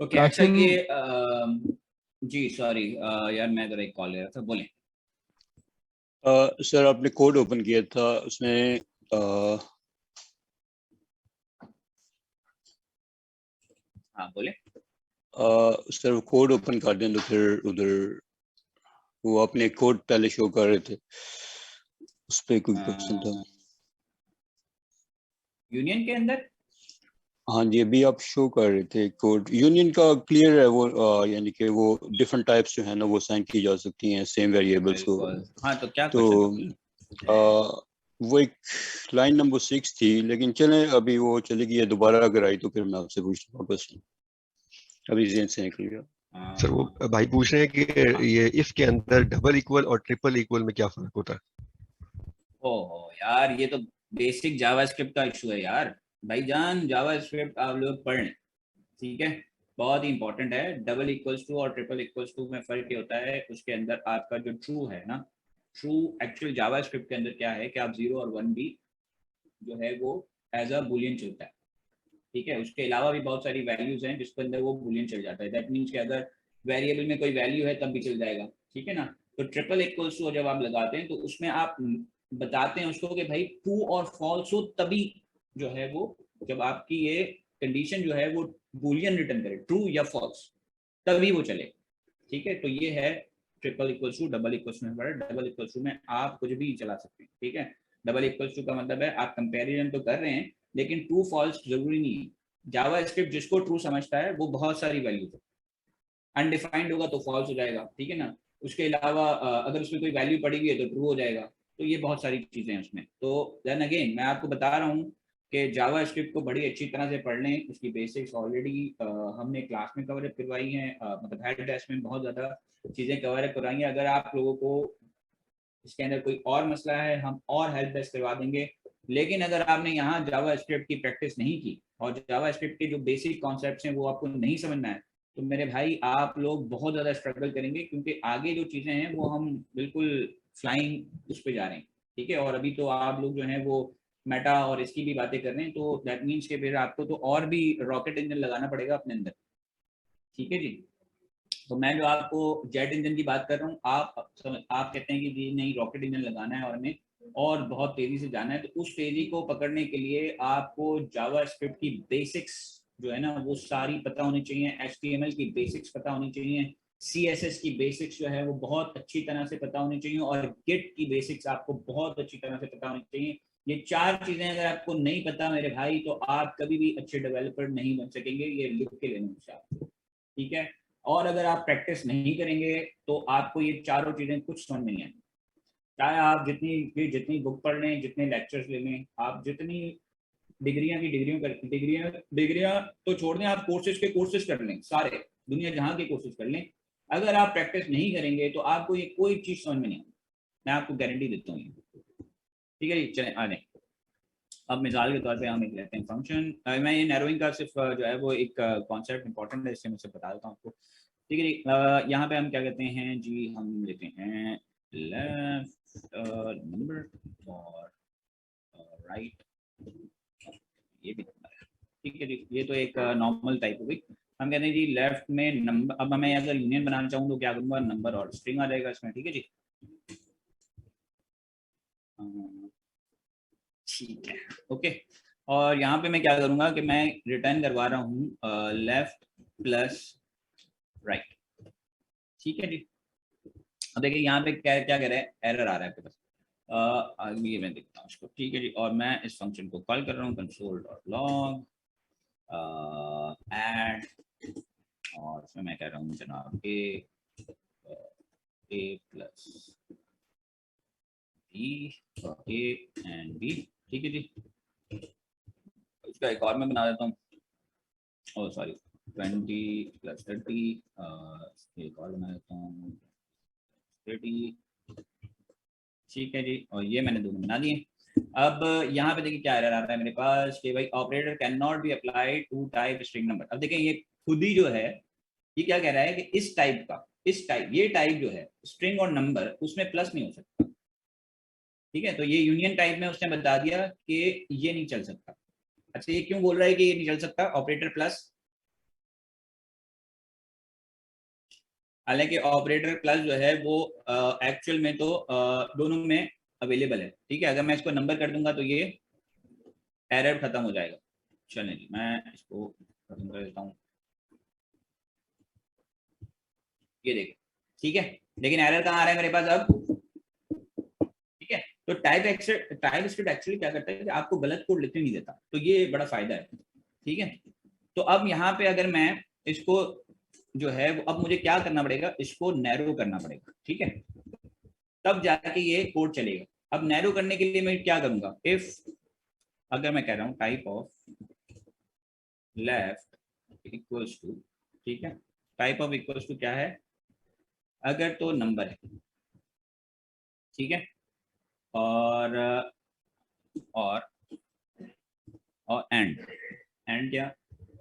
Okay अच्छा लेकिन ये जी सॉरी यार मैं जरा एक कॉल ले रहा था, बोले। सर आपने कोड ओपन किया था उसमें हाँ बोले। सर वो कोड ओपन कर दें तो फिर उधर वो अपने कोड पहले शो कर रहे थे, उस पर कोई क्वेश्चन था। यूनियन के अंदर। हाँ जी, अभी आप शो कर रहे थे कोड यूनियन का क्लियर है वो, यानी कि वो डिफरेंट टाइप्स जो है ना वो साइन की जा सकती हैं सेम वेरिएबल्स को। बिल्कुल हाँ, तो क्या तो क्वेश्चन था। वो एक लाइन नंबर 6 थी, लेकिन चले अभी वो चली गई है, दोबारा अगर आई तो फिर मैं आपसे पूछता हूँ वापस। अभी जेन से निकल गया। सर वो भाई पूछ रहे हैं कि हाँ। ये इफ के अंदर डबल इक्वल और ट्रिपल इक्वल में क्या फर्क होता है। ओहो यार, ये तो बेसिक जावास्क्रिप्ट का इशू है यार। भाईजान जावास्क्रिप्ट आप लोग पढ़ लें, ठीक है। बहुत ही इंपॉर्टेंट है। डबल इक्वल्स टू और ट्रिपल इक्वल्स टू में फर्क ये होता है, उसके अंदर आपका जो ट्रू है ना, ट्रू एक्चुअल जावास्क्रिप्ट के अंदर क्या है कि आप जीरो और वन भी जो है वो एज अ बुलियन चलता है, ठीक है। उसके अलावा भी बहुत सारी वैल्यूज हैं जिसके अंदर वो बुलियन चल जाता है। दैट मीन्स कि अगर वेरिएबल में कोई वैल्यू है तब भी चल जाएगा, ठीक है ना। तो ट्रिपल इक्वल्स टू जब आप लगाते हैं तो उसमें आप बताते हैं उसको कि भाई ट्रू और फॉल्स हो तभी जो है वो, जब आपकी ये कंडीशन जो है वो बुलियन रिटर्न करे, ट्रू या फॉल्स, तभी वो चले, ठीक है। तो ये है triple equals to. Double equals में डबल इक्वल्स टू में आप कुछ भी चला सकते हैं, ठीक है। डबल इक्वल्स टू का मतलब है आप कंपेरिजन तो कर रहे हैं लेकिन ट्रू फॉल्स जरूरी नहीं है। जावा स्क्रिप्ट जिसको ट्रू समझता है वो बहुत सारी वैल्यू है, अनडिफाइंड होगा तो फॉल्स हो जाएगा, ठीक है ना। उसके अलावा अगर उसमें कोई वैल्यू पड़ी हुई है तो ट्रू हो जाएगा। तो ये बहुत सारी चीजें हैं उसमें। तो देन अगेन मैं आपको बता रहा हूँ कि जावा स्क्रिप्ट को बड़ी अच्छी तरह से पढ़ लें। उसकी बेसिक्स ऑलरेडी हमने क्लास में कवर करवाई हैं, मतलब हेड टेस्ट में बहुत ज़्यादा चीज़ें कवर करवाई हैं। अगर आप लोगों को इसके अंदर कोई और मसला है हम और हेल्प डेस्क करवा देंगे। लेकिन अगर आपने यहाँ जावा स्क्रिप्ट की प्रैक्टिस नहीं की और जावा स्क्रिप्ट के जो बेसिक कॉन्सेप्ट्स हैं वो आपको नहीं समझ में आए, तो मेरे भाई आप लोग बहुत ज़्यादा स्ट्रगल करेंगे, क्योंकि आगे जो चीज़ें हैं वो हम बिल्कुल फ्लाइंग उस पर जा रहे हैं, ठीक है। और अभी तो आप लोग जो है वो मेटा और इसकी भी बातें कर रहे हैं, तो दैट मीन्स के फिर आपको तो और भी रॉकेट इंजन लगाना पड़ेगा अपने अंदर, ठीक है जी। तो मैं जो आपको जेट इंजन की बात कर रहा हूँ, आप कहते हैं कि जी नहीं रॉकेट इंजन लगाना है और हमें और बहुत तेजी से जाना है, तो उस तेजी को पकड़ने के लिए आपको जावा स्क्रिप्ट की बेसिक्स जो है ना वो सारी पता होनी चाहिए, HTML की बेसिक्स पता होनी चाहिए, CSS की बेसिक्स जो है वो बहुत अच्छी तरह से पता होनी चाहिए, और गिट की बेसिक्स आपको बहुत अच्छी तरह से पता होनी चाहिए। ये चार चीजें अगर आपको नहीं पता मेरे भाई तो आप कभी भी अच्छे डेवलपर नहीं बन सकेंगे, ये लिख के लेना मुझसे आपको, ठीक है। और अगर आप प्रैक्टिस नहीं करेंगे तो आपको ये चारों चीजें कुछ समझ नहीं आएंगी। चाहे आप जितनी जितनी बुक पढ़ लें, जितने लेक्चर्स ले लें, आप जितनी डिग्रियां की डिग्रियों कर डिग्रियां डिग्रियां तो छोड़ दें, आप कोर्सेज के कोर्सेज कर लें, सारे दुनिया जहां के कोर्सेज कर लें, अगर आप प्रैक्टिस नहीं करेंगे तो आपको ये कोई चीज समझ में नहीं आएगी। मैं आपको गारंटी देता हूँ, ठीक है जी। चले आ जाए। अब मिसाल के तौर पे हम एक लेते हैं फंक्शन। मैं ये नैरोइंग का सिर्फ जो है वो एक कॉन्सेप्ट इंपॉर्टेंट है, इससे मैं सिर्फ बता देता हूँ आपको, ठीक है जी। यहाँ पे हम क्या कहते हैं जी, हम लेते हैं लेफ्ट नंबर और राइट, ये भी नंबर है, ठीक है जी। ये तो एक नॉर्मल टाइप हो गई। हम कहते हैं जी लेफ्ट में नंबर। अब मैं अगर यूनियन बनाना चाहूँ तो क्या करूँगा, नंबर और स्ट्रिंग आ जाएगा इसमें, ठीक है जी। ठीक है, ओके। और यहाँ पे मैं क्या करूँगा कि मैं रिटर्न करवा रहा हूँ लेफ्ट प्लस राइट, ठीक है जी। अब देखिए यहाँ पे क्या क्या कह रहा है, एरर आ रहा है आपके पास। ये मैं देखता हूँ इसको, ठीक है जी। और मैं इस फंक्शन को कॉल कर रहा हूँ कंसोल डॉट लॉग एड, और इसमें मैं कह रहा हूँ जनाब A plus B, A and B, ठीक है जी। इसका एक और मैं बना देता हूँ, ओ सॉरी 20 + 30, एक और बना देता हूँ 30, ठीक है जी। और ये मैंने दोनों बना दिए। अब यहाँ पे देखिए क्या एरर आता है मेरे पास कि भाई operator can not be applied to type string number. अब देखिए ये खुद ही जो है ये क्या कह रहा है कि इस टाइप का, इस टाइप, ये टाइप जो है स्ट्रिंग और नंबर उसमें प्लस नहीं हो सकता, ठीक है। तो ये यूनियन टाइप में उसने बता दिया कि ये नहीं चल सकता। अच्छा ये क्यों बोल रहा है कि ये नहीं चल सकता ऑपरेटर प्लस, हालांकि ऑपरेटर प्लस जो है वो एक्चुअल में तो दोनों में अवेलेबल है, ठीक है। अगर मैं इसको नंबर कर दूंगा तो ये एरर खत्म हो जाएगा। चलें जी, मैं इसको खत्म कर देता हूँ, ये देखो, ठीक है। लेकिन एरर कहाँ आ रहा है मेरे पास अब, ठीक है। तो टाइप स्क्रिप्ट एक्चुअली क्या करता है कि आपको गलत कोड लिखने नहीं देता, तो ये बड़ा फायदा है, ठीक है। तो अब यहाँ पे अगर मैं इसको जो है वो, अब मुझे क्या करना पड़ेगा, इसको नैरो करना पड़ेगा, ठीक है, तब जाके ये कोड चलेगा। अब नैरो करने के लिए मैं क्या करूंगा, इफ अगर मैं कह रहा हूँ type of left equals to, ठीक है, टाइप ऑफ इक्वल्स टू क्या है, अगर तो नंबर है, ठीक है, और और और एंड क्या,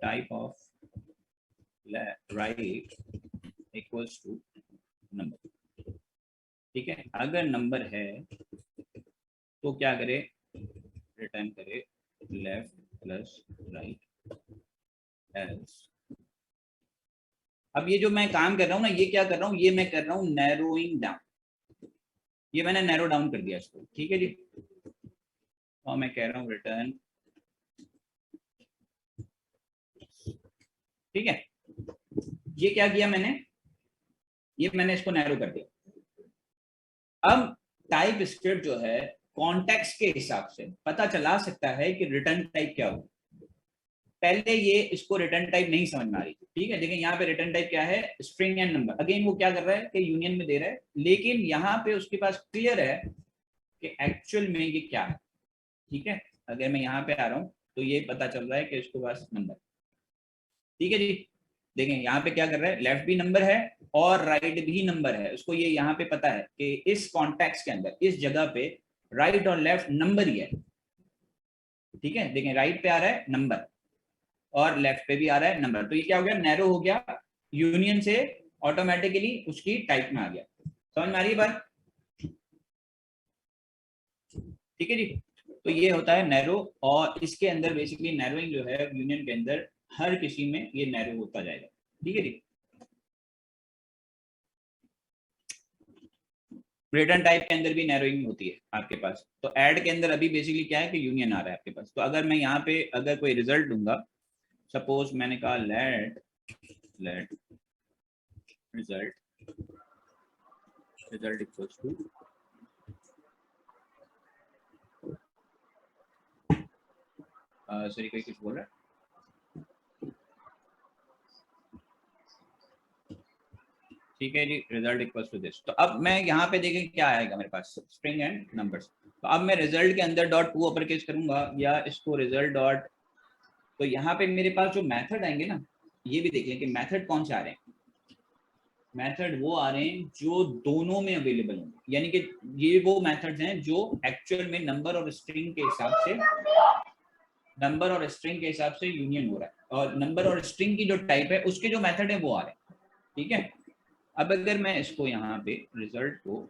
type of right equals to number, ठीक है। अगर नंबर है तो क्या करे, रिटर्न करे लेफ्ट प्लस राइट एल्स। अब ये जो मैं काम कर रहा हूँ ना, ये क्या कर रहा हूँ, ये मैं कर रहा हूँ नैरोइंग डाउन, ये मैंने नैरो डाउन कर दिया इसको, ठीक है जी। और मैं कह रहा हूँ रिटर्न, ठीक है। ये क्या किया मैंने, ये मैंने इसको नैरो कर दिया। अब टाइप स्क्रिप्ट जो है कॉन्टेक्स्ट के हिसाब से पता चला सकता है कि रिटर्न टाइप क्या हो। पहले ये इसको रिटर्न टाइप नहीं समझ में आ रही थी, ठीक है। लेकिन यहाँ पे रिटर्न टाइप क्या है, स्ट्रिंग एंड नंबर। अगेन वो क्या कर रहा है कि यूनियन में दे रहा है, लेकिन यहाँ पे उसके पास क्लियर है कि एक्चुअल में ये क्या है, ठीक है। अगर मैं यहाँ पे आ रहा हूँ तो ये पता चल रहा है कि इसके पास नंबर, ठीक है जी। देखें यहाँ पे क्या कर रहा है, लेफ्ट भी नंबर है और राइट भी नंबर है। उसको ये यहाँ पे पता है कि इस कॉन्टेक्स्ट के अंदर इस जगह पे राइट और लेफ्ट नंबर ही है, ठीक है। देखें राइट पे आ रहा है नंबर और लेफ्ट पे भी आ रहा है नंबर, तो ये क्या हो गया, नैरो हो गया, यूनियन से ऑटोमेटिकली उसकी टाइप में आ गया। समझ में आ रही है बात, ठीक है जी। तो ये होता है नैरो, और इसके अंदर बेसिकली नैरोइंग जो है यूनियन के अंदर हर किसी में ये नैरो होता जाएगा, ठीक है जी। रिटर्न टाइप के अंदर भी नैरोइंग होती है आपके पास। तो ऐड के अंदर अभी बेसिकली क्या है कि यूनियन आ रहा है आपके पास। तो अगर मैं यहाँ पे अगर कोई रिजल्ट दूंगा, सपोज मैंने कहा let result equals to, sorry कोई कुछ बोल रहा है, ठीक है जी, रिजल्ट इक्वल्स टू दिस। तो अब मैं यहाँ पे देखें क्या आएगा मेरे पास, स्ट्रिंग एंड नंबर्स। तो अब मैं रिजल्ट के अंदर डॉट टू अपर केस करूंगा या इसको रिजल्ट डॉट, तो यहाँ पे मेरे पास जो मेथड आएंगे ना, ये भी देख लें कि मेथड कौन से आ रहे हैं। मेथड वो आ रहे हैं जो दोनों में अवेलेबल होंगे, यानी कि ये वो मेथड्स हैं जो एक्चुअल में नंबर और स्ट्रिंग के हिसाब से, नंबर और स्ट्रिंग के हिसाब से यूनियन हो रहा है, और नंबर और स्ट्रिंग की जो टाइप है उसके जो मेथड है वो आ रहे हैं, ठीक है। अब अगर मैं इसको यहाँ पे रिजल्ट को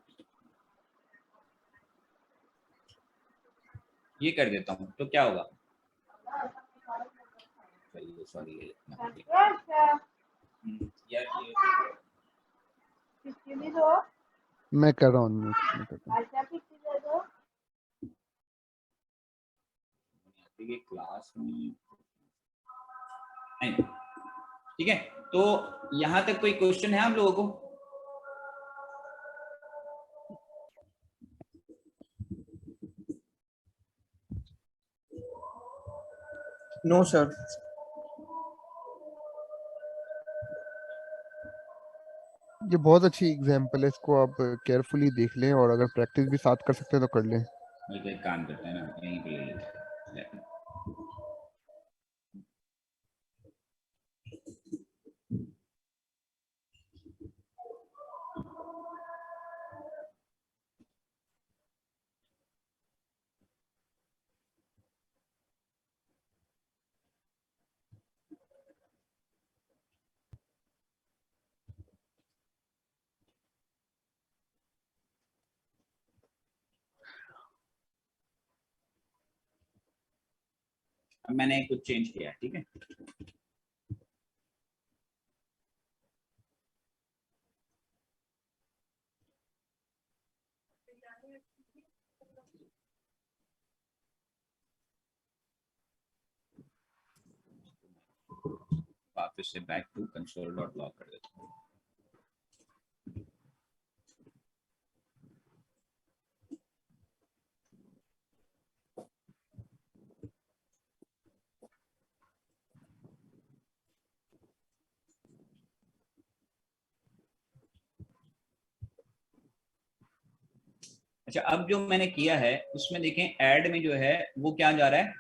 ये कर देता हूँ तो क्या होगा, सॉरी यार मैं कर रहा हूँ unmute, मैं कर रहा हूँ। ये क्लास में नहीं, ठीक है। तो यहाँ तक कोई क्वेश्चन है आप लोगों को, नो सर। ये बहुत अच्छी एग्जाम्पल है, इसको आप केयरफुली देख लें और अगर प्रैक्टिस भी साथ कर सकते हैं तो कर लें। तो एक काम करते हैं ना, यहीं पे ले लेते हैं। अब मैंने कुछ चेंज किया, ठीक है। वापस से बैक टू console.log कर देता हूँ। अच्छा, अब जो मैंने किया है उसमें देखें ऐड में जो है वो क्या जा रहा है,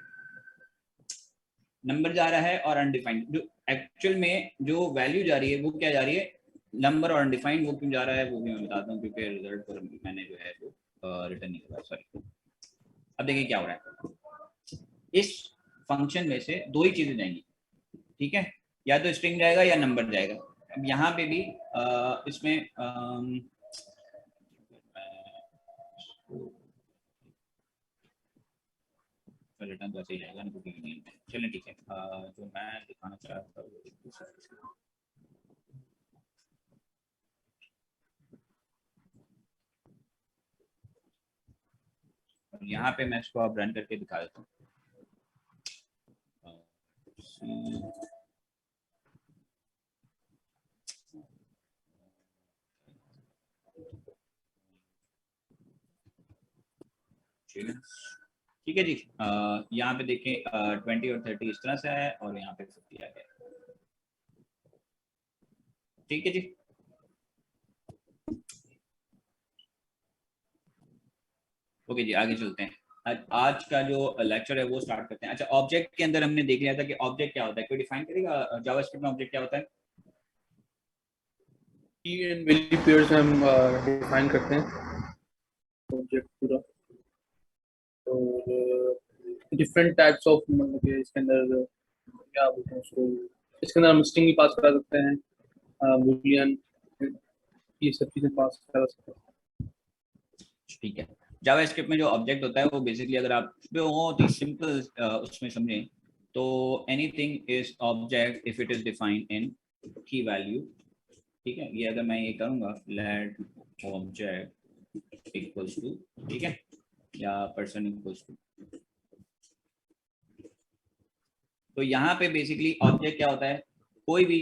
नंबर जा रहा है और अनडिफाइंड। जो एक्चुअल में जो वैल्यू जा रही है वो क्या जा रही है, नंबर और अनडिफाइंड। वो क्यों जा रहा है वो भी मैं बताता हूँ, क्योंकि रिजल्ट पर मैंने जो है वो रिटर्न नहीं किया, सॉरी। अब देखिए क्या हो रहा है, इस फंक्शन में से दो ही चीजें जाएंगी, ठीक है, या तो स्ट्रिंग जाएगा या नंबर जाएगा। अब यहाँ पे भी इसमें रिटर्न तो ऐसे ही जाएगा ना, क्योंकि यूनियन में। चलिए ठीक है, जो मैं दिखाना चाहता हूँ यहाँ पे मैं इसको अब रन करके दिखा देता हूँ। ठीक है जी, यहाँ पे देखें 20 और 30 इस तरह से है और यहाँ पे 50 आ गया। ठीक है जी, ओके जी, आगे चलते हैं। आज का जो लेक्चर है वो स्टार्ट करते हैं। अच्छा, ऑब्जेक्ट के अंदर हमने देख लिया था कि ऑब्जेक्ट क्या होता है, कोई डिफाइन करेगा जावास्क्रिप्ट में ऑब्जेक्ट क्या होता है? की एंड वेली पेयर्स हम डिफाइन करते हैं ऑब्जेक्ट पूरा। तो डिफरेंट टाइप्स ऑफ, मतलब कि इसके अंदर क्या बोलते हैं उसको, इसके अंदर हम स्ट्रिंग भी पास करा सकते हैं, बूलियन, ये सब चीजें पास करा सकते हैं। ठीक है, जावास्क्रिप्ट में जो ऑब्जेक्ट होता है वो बेसिकली, अगर आप बहुत ही सिंपल उसमें समझें तो anything is object if it is defined in की वैल्यू। ठीक है, ये अगर मैं ये करूंगा लेट ऑब्जेक्ट इक्वल्स टू, ठीक है, या पर्सन इक्वल्स टू, तो यहाँ पे बेसिकली ऑब्जेक्ट क्या होता है, कोई भी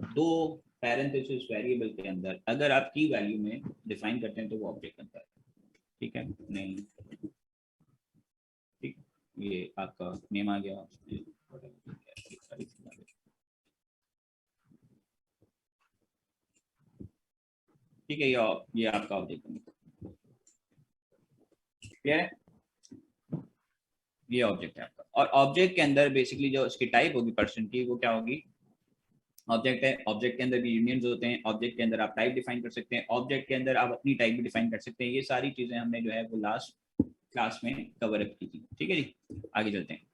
दो पैरेंथेसिस वेरिएबल के अंदर अगर आप की वैल्यू में डिफाइन करते हैं तो वो ऑब्जेक्ट बनता है। ठीक है, नहीं ठीक, ये आपका नेम आ गया, ठीक है, ये आपका ऑब्जेक्ट बनेगा। क्लियर है, ये ऑब्जेक्ट है आपका। और ऑब्जेक्ट के अंदर बेसिकली जो उसकी टाइप होगी पर्सन की, वो क्या होगी, ऑब्जेक्ट है। ऑब्जेक्ट के अंदर भी यूनियंस होते हैं, ऑब्जेक्ट के अंदर आप टाइप डिफाइन कर सकते हैं, ऑब्जेक्ट के अंदर आप अपनी टाइप भी डिफाइन कर सकते हैं। ये सारी चीजें हमने जो है वो लास्ट क्लास में कवर अप की थी। ठीक है जी, आगे चलते हैं।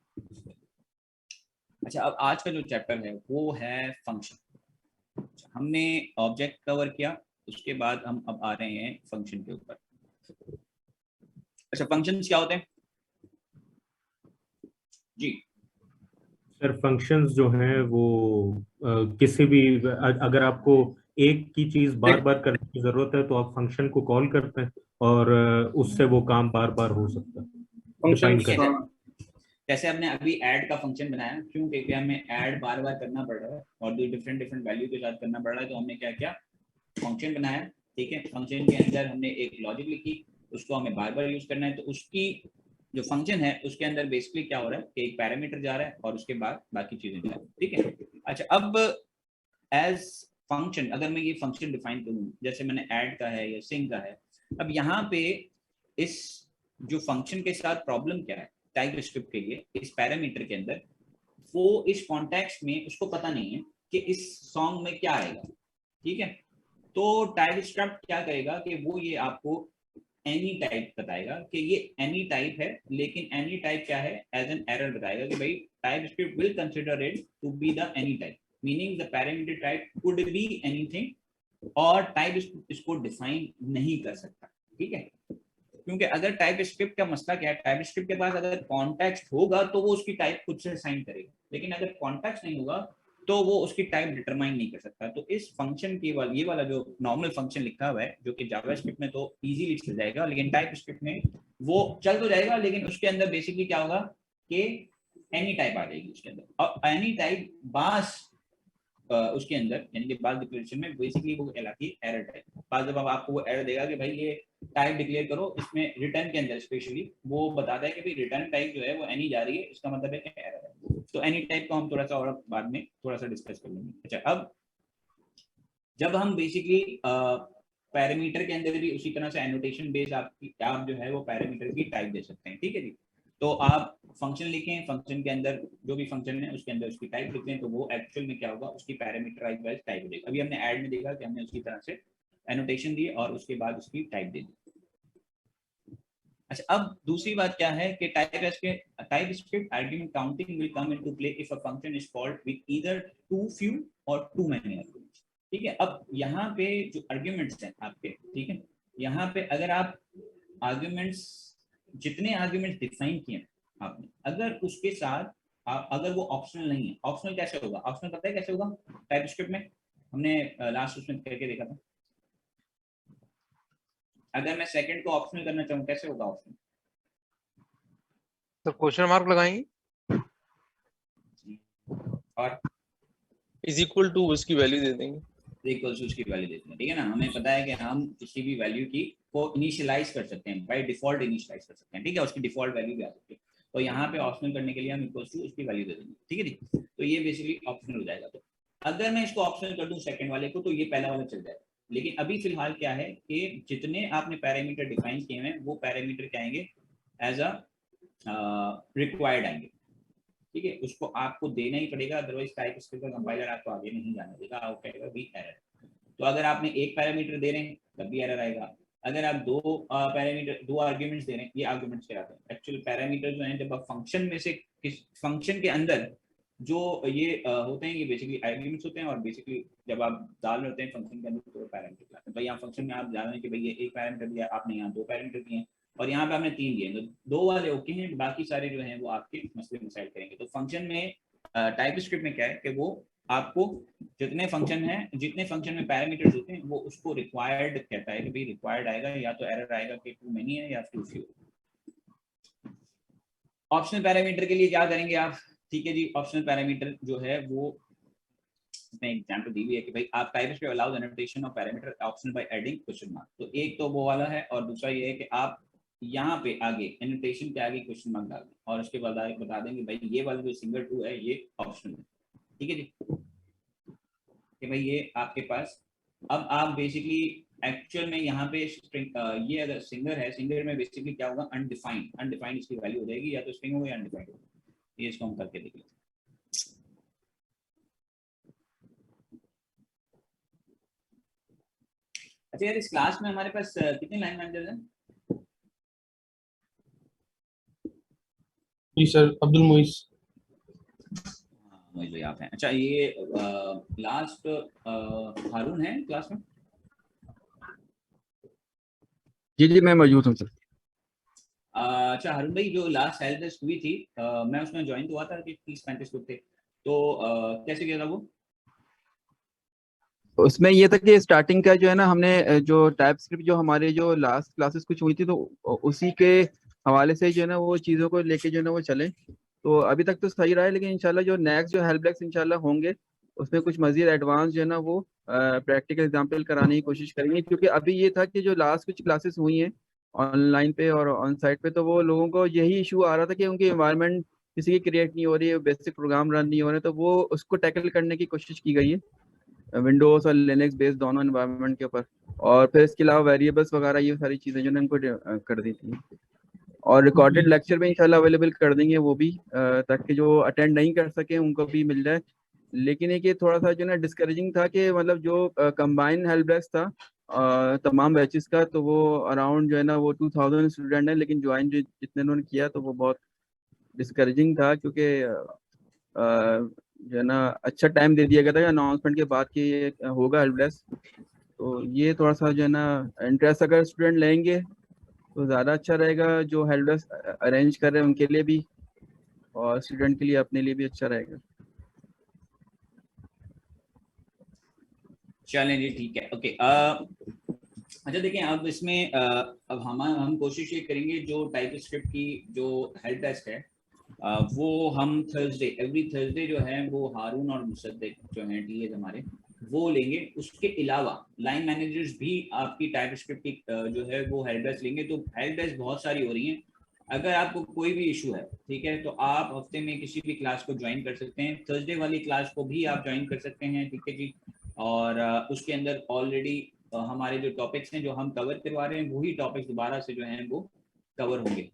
अच्छा, अब आज का जो चैप्टर है वो है फंक्शन। हमने ऑब्जेक्ट कवर किया, उसके बाद हम अब आ रहे हैं फंक्शन के ऊपर। अच्छा, फंक्शंस क्या होते हैं जी? सर फंक्शंस जो हैं वो किसी भी अगर आपको एक की चीज बार बार करने की जरूरत है तो आप फंक्शन को कॉल करते हैं और उससे वो काम बार बार हो सकता है, डिफाइन फंक्शन करते हैं। जैसे हमने अभी ऐड का फंक्शन बनाया, क्यों, क्योंकि हमें ऐड बार बार करना पड़ रहा है और दो डिफरेंट डिफरेंट वैल्यू के साथ करना पड़ रहा है, तो हमने क्या किया, फंक्शन बनाया। ठीक है, फंक्शन के अंदर हमने एक लॉजिक लिखी, उसको हमें बार बार यूज करना है, तो उसकी जो फंक्शन है उसके अंदर बेसिकली क्या हो रहा है कि एक पैरामीटर जा रहा है और उसके बाद बाकी चीजें जा रही है। ठीक है, अच्छा, अब एज फंक्शन अगर मैं ये फंक्शन डिफाइन करूँ, जैसे मैंने ऐड का है या सिंग का है, अब यहाँ पे इस जो फंक्शन के साथ प्रॉब्लम क्या है टाइप स्क्रिप्ट के लिए, इस पैरामीटर के अंदर वो इस कॉन्टेक्स्ट में उसको पता नहीं है कि इस सॉन्ग में क्या आएगा। ठीक है, तो टाइप स्क्रिप्ट क्या करेगा कि वो ये आपको एनी टाइप बताएगा कि ये एनी टाइप है, लेकिन एनी टाइप क्या है, एज एन एरर बताएगा कि भाई TypeScript will consider it to be the any type, meaning the parameter type could be anything, और टाइप इसको डिफाइन नहीं कर सकता। ठीक है, क्योंकि अगर टाइप स्क्रिप्ट का मसला क्या है, टाइप स्क्रिप्ट के पास अगर कॉन्टेक्स्ट होगा तो वो उसकी टाइप खुद से साइन करेगा, लेकिन अगर कॉन्टेक्स्ट नहीं होगा तो वो उसकी टाइप डिटरमाइन नहीं कर सकता। तो इस फंक्शन की ये वाला जो नॉर्मल फंक्शन लिखा हुआ है, जो कि जावास्क्रिप्ट में तो इजीली चल जाएगा, लेकिन टाइप स्क्रिप्ट में वो चल तो जाएगा, लेकिन उसके अंदर बेसिकली क्या होगा कि एनी टाइप आ जाएगी उसके अंदर, और एनी टाइप बास उसके अंदर यानी कि बाल डिक्लेरेशन में बेसिकली वो कहलाती है एरर टाइप। बाद जब आपको वो एरर देगा कि भाई ये टाइप डिक्लेयर करो, इसमें रिटर्न के अंदर स्पेशली वो बताता है कि भाई रिटर्न टाइप जो है वो एनी जा रही है, इसका मतलब है कि एरर है। तो एनी टाइप को हम थोड़ा सा और बाद में थोड़ा सा डिस्कस कर लेंगे। अच्छा, अब जब हम बेसिकली पैरामीटर के अंदर भी उसी तरह से एनोटेशन बेस्ड आप जो है वो पैरामीटर की टाइप दे सकते हैं, ठीक है जी। तो आप फंक्शन लिखें, फंक्शन के अंदर जो भी फंक्शन है उसके अंदर उसकी टाइप लिखते हैं, तो वो एक्चुअल में क्या होगा, उसकी पैरामीटराइज वाइज टाइप देगा। अभी हमने ऐड में देखा कि हमने उसकी तरह से एनोटेशन दी और उसके बाद उसकी टाइप दे दी। अच्छा, अब दूसरी बात क्या है कि TypeScript argument counting will come into play if a function is called with either too few और टू मैनी आर्गुमेंट्स, ठीक है। अब यहाँ पे जो आर्गुमेंट्स हैं आपके, ठीक है, यहाँ पे अगर आप आर्गुमेंट्स जितने आर्गुमेंट्स डिफाइन किए आपने, अगर उसके साथ अगर वो ऑप्शनल नहीं है, ऑप्शनल कैसे होगा, ऑप्शनल पता है कैसे होगा टाइप स्क्रिप्ट में, हमने लास्ट उसमें करके देखा था। अगर मैं सेकंड को ऑप्शनल करना चाहूँ कैसे होगा ऑप्शनल? तो क्वेश्चन मार्क लगाएंगे और इज इक्वल टू उसकी वैल्यू दे देंगे, इक्वल टू उसकी वैल्यू देते हैं, ठीक है ना। हमें पता है कि हम किसी भी वैल्यू की को इनिशियलाइज कर सकते हैं, बाय डिफॉल्ट इनिशियलाइज कर सकते हैं, ठीक है, उसकी डिफॉल्ट वैल्यू भी आ सकती है। तो यहाँ पे ऑप्शनल करने के लिए हम इक्वल टू उसकी वैल्यू दे देंगे, ठीक है जी। तो ये बेसिकली ऑप्शनल हो जाएगा। तो अगर मैं इसको ऑप्शनल कर दूं सेकंड वाले को, तो ये पहला वाला चल जाएगा। लेकिन अभी फिलहाल क्या है कि जितने आपने पैरामीटर डिफाइन किए हैं वो पैरामीटर क्या आएंगे, एज अ रिक्वायर्ड आएंगे, ठीक है। उसको आपको देना ही पड़ेगा, अदरवाइज टाइप स्क्रिप्ट का कंपाइलर आपको आगे नहीं जाने देगा, वो कहेगा भी एरर। तो अगर आपने एक पैरामीटर दे रहे हैं तब भी एरर आएगा। अगर आप दो पैरामीटर, दो आर्ग्यूमेंट्स दे रहे हैं, ये आर्ग्यूमेंट्स कहलाते हैं। एक्चुअल पैरामीटर जो हैं, जब आप फंक्शन में से किस फंक्शन के अंदर जो ये होते हैं, ये बेसिकली आर्ग्यूमेंट्स होते हैं, और बेसिकली जब आप डाल रहे होते हैं फंक्शन के अंदर तो पैरामीटर कहलाते हैं। भाई यहाँ फंक्शन में आप जान रहे हैं कि भाई ये एक पैरामीटर दिया आपने, यहाँ दो पैरामीटर दिए हैं, और यहाँ पे आपने 3 दिए, तो 2 वाले ओके हैं, बाकी सारे जो हैं वो आपके मसले मसाइल करेंगे। तो फंक्शन में टाइप स्क्रिप्ट में क्या है कि वो आपको जितने फंक्शन हैं, जितने फंक्शन में पैरामीटर्स होते हैं, वो उसको रिक्वायर्ड कहता है कि भाई रिक्वायर्ड आएगा, या तो एरर आएगा कि टू मेनी है या टू फ्यू। ऑप्शनल पैरामीटर के लिए क्या करेंगे आप, ठीक है जी। ऑप्शनल पैरामीटर जो है वो इसमें एग्जांपल दी हुई है कि भाई आप type script allows annotation of parameter optional by adding question mark. तो एक तो वो वाला है, और दूसरा ये है कि आप यहाँ पे आगे एनोटेशन के आगे क्वेश्चन मार्क डाल दें, और उसके बाद बता देंगे भाई ये वाला जो सिंगल टू है ये ऑप्शनल है, ठीक है जी, कि भाई ये आपके पास। अब आप बेसिकली एक्चुअल में यहाँ पे ये अगर सिंगर है, सिंगर में बेसिकली क्या होगा, अनडिफाइंड, अनडिफाइंड इसकी वैल्यू हो जाएगी, या तो स्ट्रिंग होगा या अनडिफाइंड होगा। ये इसको हम करके देख लेते हैं। अच्छा यार, इस क्लास में हमारे पास कितने लाइन मैनेजर्स हैं? जी सर, अब्दुल मुइस। मुझे याद है। अच्छा, ये लास्ट हारून है क्लास में? जी जी, मैं मौजूद हूँ सर। अच्छा हारून भाई, जो लास्ट हेल्प डेस्क हुई थी, मैं उसमें ज्वाइन हुआ था कि 30-35 लोग थे, तो कैसे किया था वो? उसमें ये था कि स्टार्टिंग का जो है ना, हमने जो टाइप स्क्रिप्ट जो हमारे जो लास्ट क्लासेस कुछ हुई थी, तो उसी के हवाले से जो है ना वो चीज़ों को लेके जो है ना वो चले। तो अभी तक तो सही रहा है, लेकिन इंशाल्लाह जो नेक्स्ट जो हेल्प डेस्क इंशाल्लाह होंगे उसमें कुछ मजीद एडवांस जो है ना वो प्रैक्टिकल एग्जाम्पल कराने की कोशिश करेंगे। क्योंकि अभी ये था कि जो लास्ट कुछ क्लासेस हुई हैं ऑनलाइन पे और ऑन साइट पे, तो वो लोगों को यही इशू आ रहा था कि उनकी इन्वायरमेंट किसी की क्रिएट नहीं हो रही है, बेसिक प्रोग्राम रन नहीं हो रहे, तो वो उसको टैकल करने की कोशिश की गई है विंडोज और लिनक्स बेस्ड दोनों एनवायरनमेंट के ऊपर। और फिर इसके अलावा वेरिएबल्स वगैरह ये सारी चीज़ें जो है उनको कर दी थी। और रिकॉर्डेड लेक्चर में इंशाल्लाह अवेलेबल कर देंगे वो भी, ताकि जो अटेंड नहीं कर सके उनको भी मिल जाए। लेकिन एक ये थोड़ा सा जो ना डिस्करेजिंग था कि मतलब जो कंबाइन हेल्प डेस्क था तमाम बैचेस का, तो वो अराउंड जो है ना वो 2000 स्टूडेंट है, लेकिन ज्वाइन जो जितने उन्होंने किया तो वो बहुत डिस्करेजिंग था। क्योंकि जो है ना अच्छा टाइम दे दिया गया था अनाउंसमेंट के बाद कि ये होगा हेल्प डेस्क। तो ये थोड़ा सा जो है ना इंटरेस्ट अगर स्टूडेंट लेंगे तो ज़्यादा अच्छा रहेगा, जो हेल्प डेस्क अरेंज कर रहे हैं उनके लिए भी और स्टूडेंट के लिए अपने लिए भी अच्छा रहेगा। चलें जी, ठीक है, ओके। अच्छा देखिए, अब इसमें अब हम कोशिश ये करेंगे जो टाइप स्क्रिप्ट की जो हेल्प डेस्क है वो हम थर्सडे, एवरी थर्सडे जो है वो हारून और मुसद्दिक जो हैं टीएज हमारे वो लेंगे। उसके अलावा लाइन मैनेजर्स भी आपकी टाइपस्क्रिप्ट की जो है वो हेल्प डेस्क लेंगे। तो हेल्प डेस्क बहुत सारी हो रही हैं। अगर आपको कोई भी इशू है, ठीक है, तो आप हफ्ते में किसी भी क्लास को ज्वाइन कर सकते हैं। थर्सडे वाली क्लास को भी आप ज्वाइन कर सकते हैं, ठीक है जी। और उसके अंदर ऑलरेडी हमारे जो टॉपिक्स हैं जो हम कवर करवा रहे हैं वही टॉपिक्स दोबारा से जो हैं वो कवर होंगे।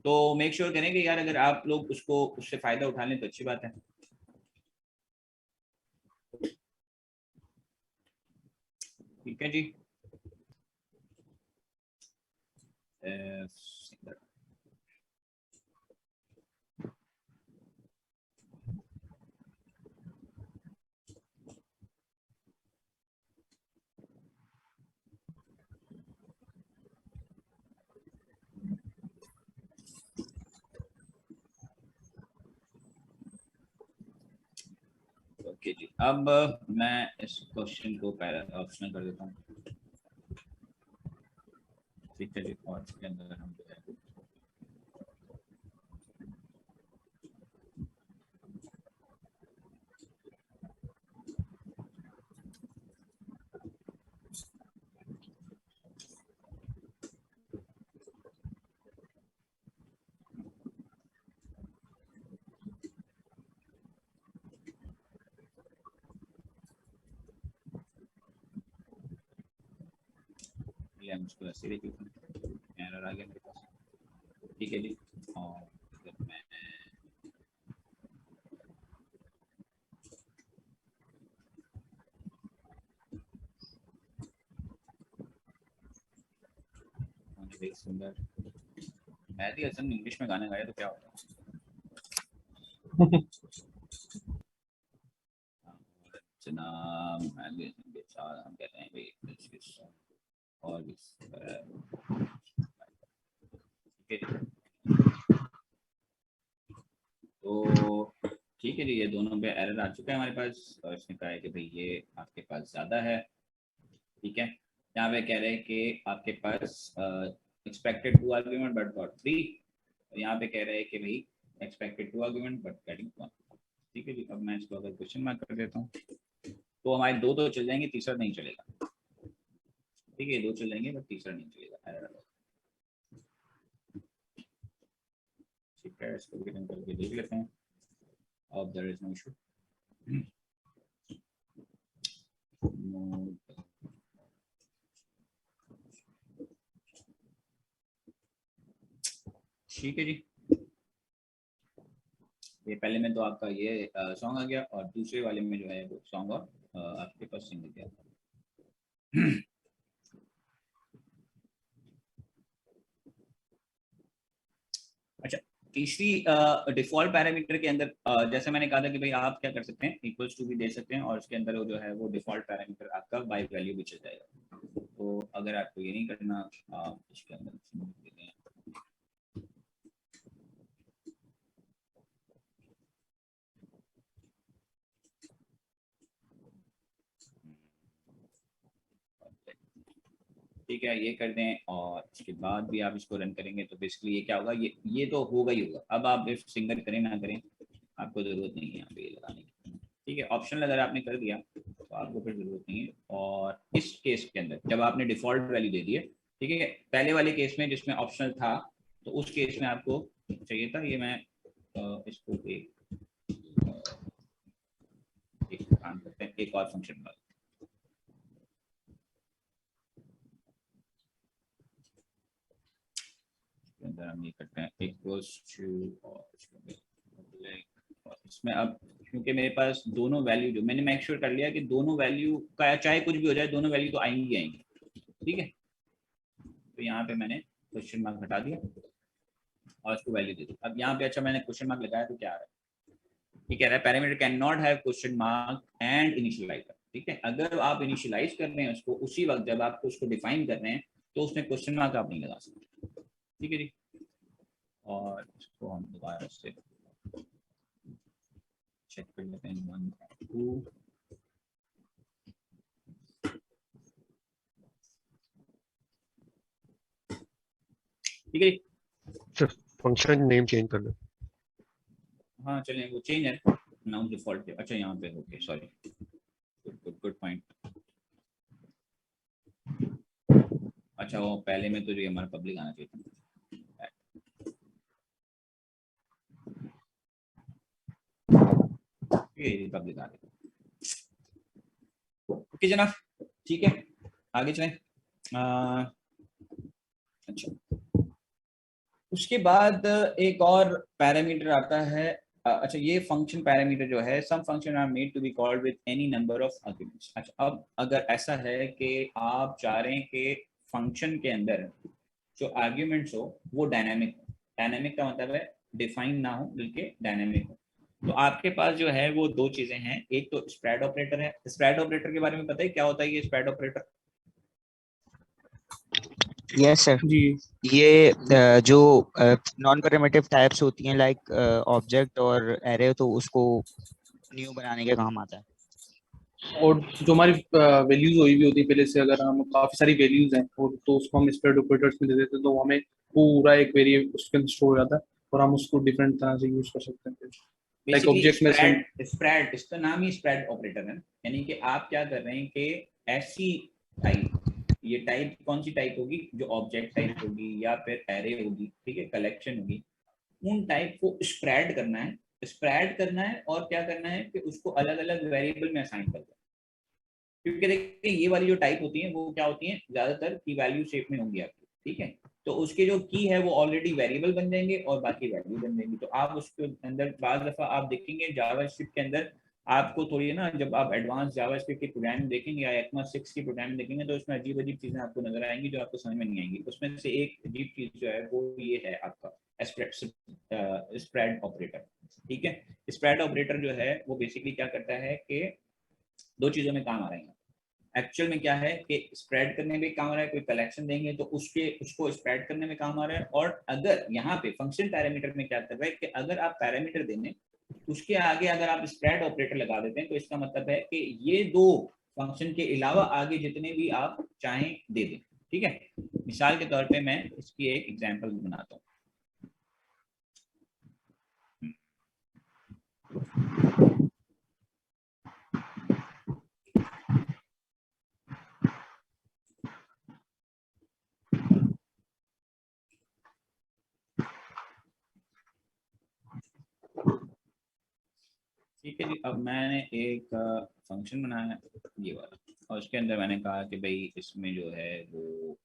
तो मेक श्योर करें कि यार अगर आप लोग उसको उससे फायदा उठा लें तो अच्छी बात है। ठीक है जी। ओके जी, अब मैं इस क्वेश्चन को ऑप्शनल कर देता हूँ, ठीक है जी। और इसके अंदर हम जो है हम इसको ऐसे ही एरर आ गया मेरे पास, ठीक है जी। और अगर मैं सुंदर मेहदी हसन इंग्लिश में गाने गाया तो क्या होता जनाब मेहदी हसन के साथ हम कहते हैं भाई और भी ठीक है। तो ठीक है जी, ये दोनों पे एरर आ चुका है हमारे पास और इसने कहा है कि भाई ये आपके पास ज़्यादा है, ठीक है। यहाँ पे कह रहे हैं कि आपके पास एक्सपेक्टेड 2 आर्गुमेंट बट गॉट 3, और यहाँ पे कह रहे हैं कि भाई एक्सपेक्टेड 2 आर्गुमेंट बट गेटिंग 1, ठीक है जी। अब मैं इसको अगर क्वेश्चन मार्क कर देता हूँ तो हमारे दो तो चल जाएंगे, तीसरा नहीं चलेगा, ठीक है। दो चल जाएंगे बट तीसरा नहीं चलेगा, एरर। ठीक है, इसको भी रन करके देख लेते हैं। अब देयर इज नो इशू। ठीक है जी, ये पहले में तो आपका ये सॉन्ग आ गया और दूसरे वाले में जो है वो सॉन्ग और आपके पास सिंगल गया। अच्छा, तीसरी डिफॉल्ट पैरामीटर के अंदर जैसे मैंने कहा था कि भाई आप क्या कर सकते हैं, इक्वल्स टू भी दे सकते हैं और उसके अंदर वो जो है वो डिफॉल्ट पैरामीटर आपका बाय वैल्यू भी चल जाएगा। तो अगर आपको ये नहीं करना, आप इसके अंदर दे दें। ठीक है, ये कर दें और इसके बाद भी आप इसको रन करेंगे तो बेसिकली ये क्या होगा, ये तो होगा ही होगा। अब आप इफ सिंगल करें ना करें आपको ज़रूरत नहीं है यहाँ पे ये लगाने की, ठीक है। ऑप्शनल अगर आपने कर दिया तो आपको फिर ज़रूरत नहीं है। और इस केस के अंदर जब आपने डिफ़ॉल्ट वैल्यू दे दी है, ठीक है, पहले वाले केस में जिसमें ऑप्शनल था तो उस केस में आपको चाहिए था, ये मैं इसको एक काम करते हैं, एक और फंक्शन का अंदर हम ये करते हैं इक्वल्स टू, और इसमें अब क्योंकि मेरे पास दोनों वैल्यू जो मैंने मेक श्योर कर लिया कि दोनों वैल्यू का चाहे कुछ भी हो जाए दोनों वैल्यू तो आएंगी आएंगी, ठीक है। तो यहाँ पे मैंने क्वेश्चन मार्क हटा दिया और इसको वैल्यू दे दी। अब यहाँ पे अच्छा मैंने क्वेश्चन मार्क लगाया तो क्या आ रहा है, ये कह रहा है parameter can not have question mark and initialiser, ठीक है। अगर आप इनिशियलाइज कर रहे हैं उसको उसी वक्त जब आप उसको डिफाइन कर रहे हैं तो उसमें क्वेश्चन मार्क आप नहीं लगा सकते, ठीक है जी। और इसको हम दोबारा से चेक कर लेते हैं 1 2, ठीक है। सर फंक्शन नेम चेंज कर लो। हाँ चलें, वो चेंज है नाउन डिफॉल्ट पे। अच्छा यहाँ पे ओके सॉरी, गुड पॉइंट। अच्छा वो पहले में तो जो हमारा पब्लिक आना चाहिए था। ये पब्लिक आ गया। ओके जनाब, ठीक है आगे चलें। अच्छा उसके बाद एक और पैरामीटर आता है। अच्छा ये फंक्शन पैरामीटर जो है, some function are made to be called with any number of arguments. अच्छा अब अगर ऐसा है कि आप चाह रहे हैं कि फंक्शन के अंदर जो आर्ग्यूमेंट्स हो वो डायनामिक हो। डायनामिक का मतलब है डिफाइन ना हो बल्कि डायनामिक हो। तो आपके पास जो है वो दो चीजें हैं, एक तो स्प्रेड ऑपरेटर है। स्प्रेड ऑपरेटर के बारे में पता है क्या होता है ये स्प्रेड ऑपरेटर? यस सर, जी ये जो नॉन प्रिमिटिव टाइप्स होती हैं लाइक ऑब्जेक्ट और एरे, तो उसको न्यू बनाने के काम आता है। और जो हमारी वैल्यूज हुई भी होती है पहले से, अगर हम काफी सारी वैल्यूज हैं और तो उसको हम स्प्रेड ऑपरेटर्स में दे देते हैं तो वो हमें पूरा एक वेरिएबल उसके अंदर स्टोर हो जाता है और हम उसको डिफरेंट तरह से यूज कर सकते हैं। लाइक ऑब्जेक्ट में स्प्रेड, इसका नाम ही स्प्रेड ऑपरेटर है। यानी कि आप क्या कर रहे हैं कि ऐसी टाइप, ये टाइप कौन सी टाइप होगी? जो ऑब्जेक्ट टाइप होगी या फिर एरे होगी, ठीक है, कलेक्शन होगी, उन टाइप को स्प्रेड करना है। स्प्रेड करना है और क्या करना है कि उसको अलग अलग वेरिएबल में असाइन करना है। क्योंकि देखिए ये वाली जो टाइप होती है वो क्या होती है, ज्यादातर की वैल्यू शेप में होंगी आपकी, ठीक है। तो उसके जो की है वो ऑलरेडी वेरिएबल बन जाएंगे और बाकी वैल्यू बन जाएंगी। तो आप उसके अंदर बाज़ दफा आप देखेंगे जावास्क्रिप्ट के अंदर आपको थोड़ी ना, जब आप एडवांस जावास्क्रिप्ट की प्रोग्रामिंग देखेंगे या ECMAScript 6 की प्रोग्रामिंग देखेंगे तो उसमें अजीब अजीब चीजें आपको नजर आएंगी जो आपको समझ में नहीं आएंगी। उसमें से एक अजीब चीज जो है वो ये है आपका स्प्रेड ऑपरेटर, ठीक है। स्प्रेड ऑपरेटर जो है वो बेसिकली क्या करता है कि दो चीजों में काम आ रहा है। एक्चुअल में क्या है कि स्प्रेड करने में काम आ रहा है, कोई कलेक्शन देंगे तो उसको स्प्रेड करने में काम आ रहा है। और अगर यहाँ पे फंक्शन पैरामीटर में क्या कर रहा है कि अगर आप पैरामीटर देने उसके आगे अगर आप स्प्रेड ऑपरेटर लगा देते हैं तो इसका मतलब है कि ये दो फंक्शन के अलावा आगे जितने भी आप चाहें दे दें, ठीक है। मिसाल के तौर पे मैं इसकी एक एग्जांपल बनाता हूँ। ठीक है जी, अब मैंने एक फंक्शन बनाया है ये वाला, और उसके अंदर मैंने कहा कि भाई इसमें जो है वो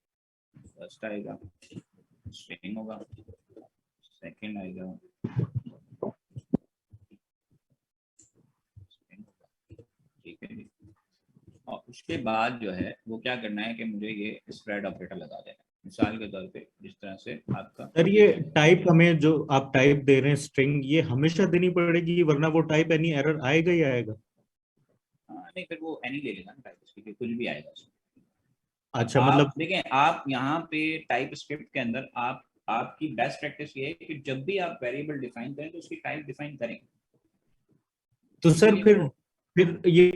फर्स्ट आएगा स्ट्रिंग होगा, सेकंड आएगा स्ट्रिंग होगा, ठीक है जी। और उसके बाद जो है वो क्या करना है कि मुझे ये स्प्रेड ऑपरेटर लगा देना है। मिसाल के तौर पे जिस तरह से आपका सर ये टाइप हमें जो आप टाइप दे रहे हैं स्ट्रिंग, ये हमेशा देनी पड़ेगी वरना वो टाइप एनी एरर आएगा ही आएगा? नहीं फिर वो एनी ले लेगा ना टाइप, उसकी कुछ भी आएगा उसमें। अच्छा आप मतलब देखें, आप यहाँ पे टाइप स्क्रिप्ट के अंदर आपकी बेस्ट प्रैक्टिस ये है कि जब भी आप वेरिएबल डिफाइन करें तो उसकी टाइप डिफाइन करें। तो सर इसलिए फिर ये